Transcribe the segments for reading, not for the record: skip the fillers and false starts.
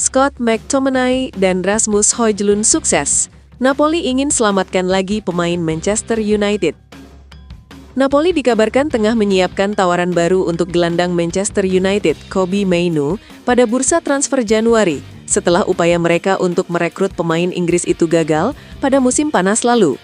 Scott McTominay dan Rasmus Højlund sukses. Napoli ingin selamatkan lagi pemain Manchester United. Napoli dikabarkan tengah menyiapkan tawaran baru untuk gelandang Manchester United, Kobbie Mainoo, pada bursa transfer Januari, setelah upaya mereka untuk merekrut pemain Inggris itu gagal pada musim panas lalu.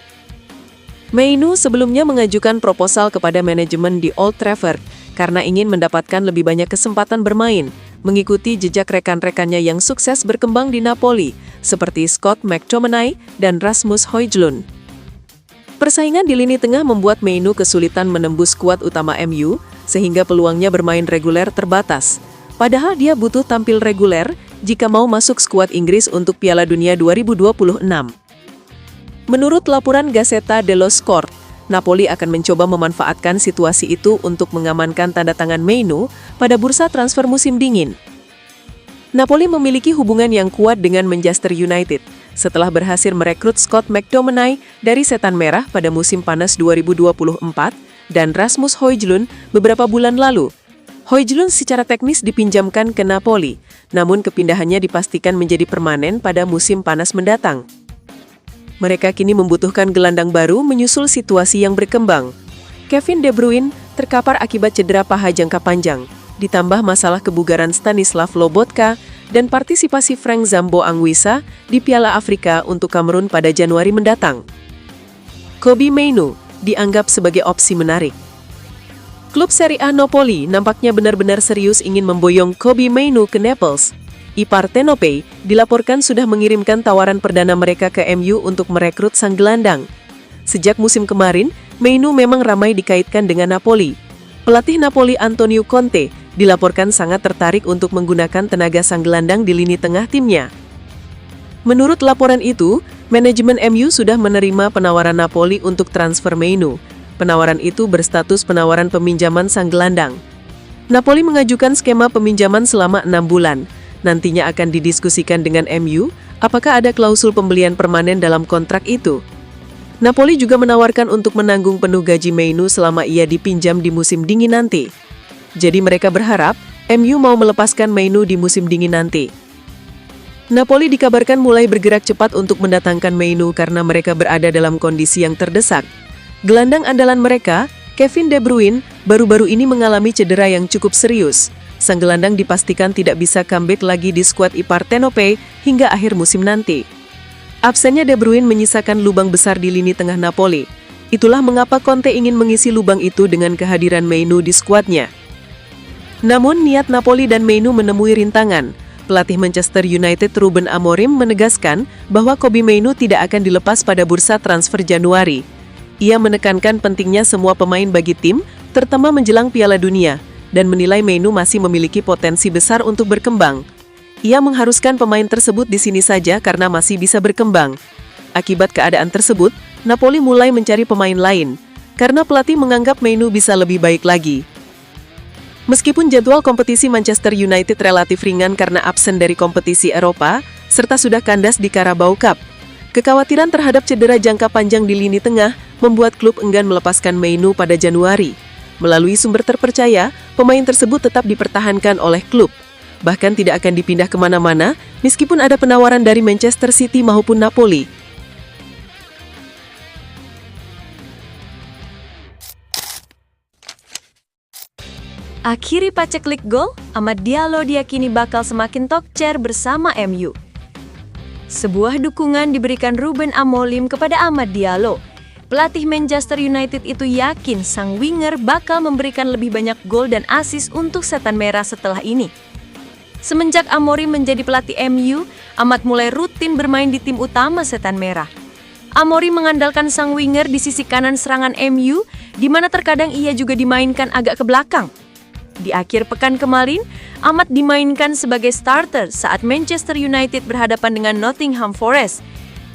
Mainoo sebelumnya mengajukan proposal kepada manajemen di Old Trafford karena ingin mendapatkan lebih banyak kesempatan bermain, mengikuti jejak rekan-rekannya yang sukses berkembang di Napoli, seperti Scott McTominay dan Rasmus Højlund. Persaingan di lini tengah membuat Mainoo kesulitan menembus skuad utama MU, sehingga peluangnya bermain reguler terbatas. Padahal dia butuh tampil reguler jika mau masuk skuad Inggris untuk Piala Dunia 2026. Menurut laporan Gazzetta dello Sport, Napoli akan mencoba memanfaatkan situasi itu untuk mengamankan tanda tangan Mainoo pada bursa transfer musim dingin. Napoli memiliki hubungan yang kuat dengan Manchester United setelah berhasil merekrut Scott McTominay dari Setan Merah pada musim panas 2024 dan Rasmus Højlund beberapa bulan lalu. Højlund secara teknis dipinjamkan ke Napoli, namun kepindahannya dipastikan menjadi permanen pada musim panas mendatang. Mereka kini membutuhkan gelandang baru menyusul situasi yang berkembang. Kevin De Bruyne terkapar akibat cedera paha jangka panjang, ditambah masalah kebugaran Stanislav Lobotka dan partisipasi Frank Zambo Anguissa di Piala Afrika untuk Kamerun pada Januari mendatang. Kobbie Mainoo dianggap sebagai opsi menarik. Klub Serie A Napoli nampaknya benar-benar serius ingin memboyong Kobbie Mainoo ke Naples. I Partenope dilaporkan sudah mengirimkan tawaran perdana mereka ke MU untuk merekrut sang gelandang. Sejak musim kemarin, Mainoo memang ramai dikaitkan dengan Napoli. Pelatih Napoli Antonio Conte dilaporkan sangat tertarik untuk menggunakan tenaga sang gelandang di lini tengah timnya. Menurut laporan itu, manajemen MU sudah menerima penawaran Napoli untuk transfer Mainoo. Penawaran itu berstatus penawaran peminjaman sang gelandang. Napoli mengajukan skema peminjaman selama 6 bulan. Nantinya akan didiskusikan dengan MU, apakah ada klausul pembelian permanen dalam kontrak itu. Napoli juga menawarkan untuk menanggung penuh gaji Mainoo selama ia dipinjam di musim dingin nanti. Jadi mereka berharap MU mau melepaskan Mainoo di musim dingin nanti. Napoli dikabarkan mulai bergerak cepat untuk mendatangkan Mainoo karena mereka berada dalam kondisi yang terdesak. Gelandang andalan mereka, Kevin De Bruyne, baru-baru ini mengalami cedera yang cukup serius. Sang gelandang dipastikan tidak bisa comeback lagi di skuad I Partenope hingga akhir musim nanti. Absennya De Bruyne menyisakan lubang besar di lini tengah Napoli. Itulah mengapa Conte ingin mengisi lubang itu dengan kehadiran Mainoo di skuadnya. Namun niat Napoli dan Mainoo menemui rintangan. Pelatih Manchester United Ruben Amorim menegaskan bahwa Kobbie Mainoo tidak akan dilepas pada bursa transfer Januari. Ia menekankan pentingnya semua pemain bagi tim, terutama menjelang Piala Dunia, dan menilai Mainoo masih memiliki potensi besar untuk berkembang. Ia mengharuskan pemain tersebut di sini saja karena masih bisa berkembang. Akibat keadaan tersebut, Napoli mulai mencari pemain lain, karena pelatih menganggap Mainoo bisa lebih baik lagi. Meskipun jadwal kompetisi Manchester United relatif ringan karena absen dari kompetisi Eropa, serta sudah kandas di Carabao Cup, kekhawatiran terhadap cedera jangka panjang di lini tengah membuat klub enggan melepaskan Mainoo pada Januari. Melalui sumber terpercaya, pemain tersebut tetap dipertahankan oleh klub. Bahkan tidak akan dipindah kemana-mana, meskipun ada penawaran dari Manchester City maupun Napoli. Akhiri paceklik gol, Amad Diallo diyakini bakal semakin tokcer bersama MU. Sebuah dukungan diberikan Ruben Amorim kepada Amad Diallo. Pelatih Manchester United itu yakin sang winger bakal memberikan lebih banyak gol dan assist untuk Setan Merah setelah ini. Semenjak Amorim menjadi pelatih MU, Amad mulai rutin bermain di tim utama Setan Merah. Amorim mengandalkan sang winger di sisi kanan serangan MU, di mana terkadang ia juga dimainkan agak ke belakang. Di akhir pekan kemarin, Amad dimainkan sebagai starter saat Manchester United berhadapan dengan Nottingham Forest.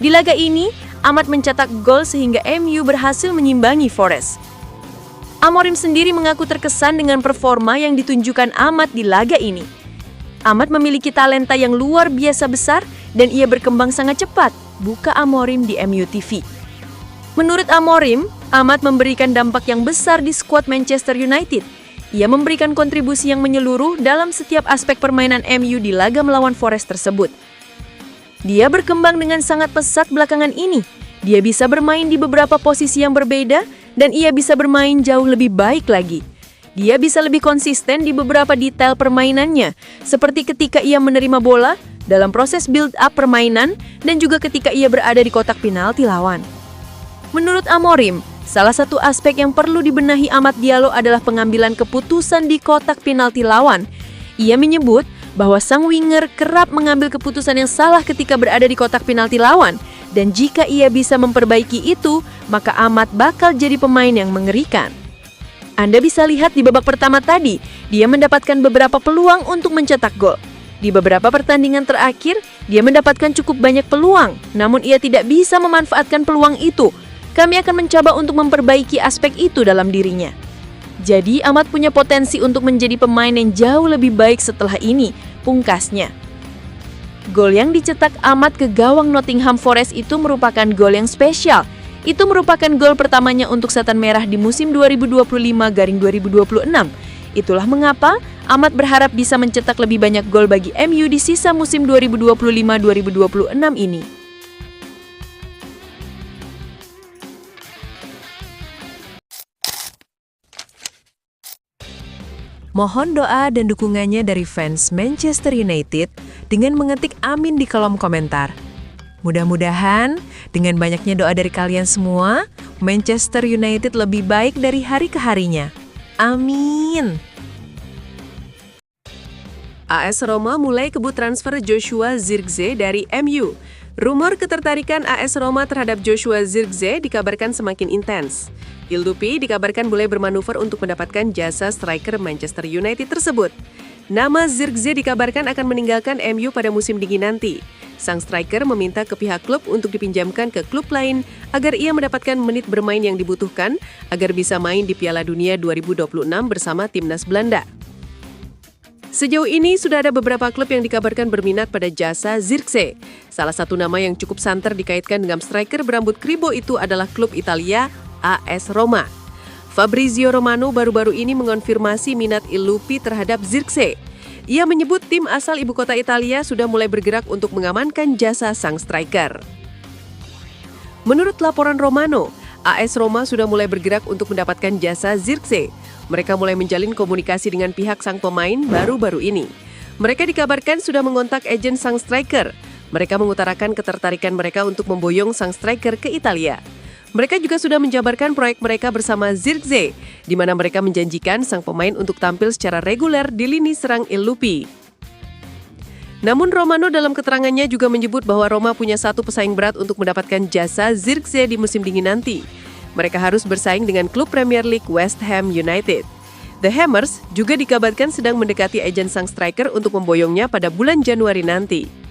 Di laga ini, Amad mencetak gol sehingga MU berhasil menyimbangi Forest. Amorim sendiri mengaku terkesan dengan performa yang ditunjukkan Amad di laga ini. Amad memiliki talenta yang luar biasa besar dan ia berkembang sangat cepat, buka Amorim di MU TV. Menurut Amorim, Amad memberikan dampak yang besar di skuad Manchester United. Ia memberikan kontribusi yang menyeluruh dalam setiap aspek permainan MU di laga melawan Forest tersebut. Dia berkembang dengan sangat pesat belakangan ini. Dia bisa bermain di beberapa posisi yang berbeda dan ia bisa bermain jauh lebih baik lagi. Dia bisa lebih konsisten di beberapa detail permainannya, seperti ketika ia menerima bola, dalam proses build-up permainan, dan juga ketika ia berada di kotak penalti lawan. Menurut Amorim, salah satu aspek yang perlu dibenahi Amad Diallo adalah pengambilan keputusan di kotak penalti lawan. Ia menyebut bahwa sang winger kerap mengambil keputusan yang salah ketika berada di kotak penalti lawan, dan jika ia bisa memperbaiki itu, maka Amad bakal jadi pemain yang mengerikan. Anda bisa lihat di babak pertama tadi, dia mendapatkan beberapa peluang untuk mencetak gol. Di beberapa pertandingan terakhir, dia mendapatkan cukup banyak peluang, namun ia tidak bisa memanfaatkan peluang itu. Kami akan mencoba untuk memperbaiki aspek itu dalam dirinya. Jadi, Amad punya potensi untuk menjadi pemain yang jauh lebih baik setelah ini, pungkasnya. Gol yang dicetak Amad ke gawang Nottingham Forest itu merupakan gol yang spesial. Itu merupakan gol pertamanya untuk Setan Merah di musim 2025-2026. Itulah mengapa Amad berharap bisa mencetak lebih banyak gol bagi MU di sisa musim 2025-2026 ini. Mohon doa dan dukungannya dari fans Manchester United dengan mengetik amin di kolom komentar. Mudah-mudahan dengan banyaknya doa dari kalian semua, Manchester United lebih baik dari hari ke harinya. Amin. AS Roma mulai kebut transfer Joshua Zirkzee dari MU. Rumor ketertarikan AS Roma terhadap Joshua Zirkzee dikabarkan semakin intens. Il Dupi dikabarkan mulai bermanuver untuk mendapatkan jasa striker Manchester United tersebut. Nama Zirkzee dikabarkan akan meninggalkan MU pada musim dingin nanti. Sang striker meminta ke pihak klub untuk dipinjamkan ke klub lain agar ia mendapatkan menit bermain yang dibutuhkan agar bisa main di Piala Dunia 2026 bersama timnas Belanda. Sejauh ini sudah ada beberapa klub yang dikabarkan berminat pada jasa Zirkzee. Salah satu nama yang cukup santer dikaitkan dengan striker berambut kribo itu adalah klub Italia AS Roma. Fabrizio Romano baru-baru ini mengonfirmasi minat Il Dupi terhadap Zirkzee. Ia menyebut tim asal ibu kota Italia sudah mulai bergerak untuk mengamankan jasa sang striker. Menurut laporan Romano, AS Roma sudah mulai bergerak untuk mendapatkan jasa Zirkzee. Mereka mulai menjalin komunikasi dengan pihak sang pemain baru-baru ini. Mereka dikabarkan sudah mengontak agen sang striker. Mereka mengutarakan ketertarikan mereka untuk memboyong sang striker ke Italia. Mereka juga sudah menjabarkan proyek mereka bersama Zirkzee, di mana mereka menjanjikan sang pemain untuk tampil secara reguler di lini serang Il Dupi. Namun Romano dalam keterangannya juga menyebut bahwa Roma punya satu pesaing berat untuk mendapatkan jasa Zirkzee di musim dingin nanti. Mereka harus bersaing dengan klub Premier League West Ham United. The Hammers juga dikabarkan sedang mendekati agen sang striker untuk memboyongnya pada bulan Januari nanti.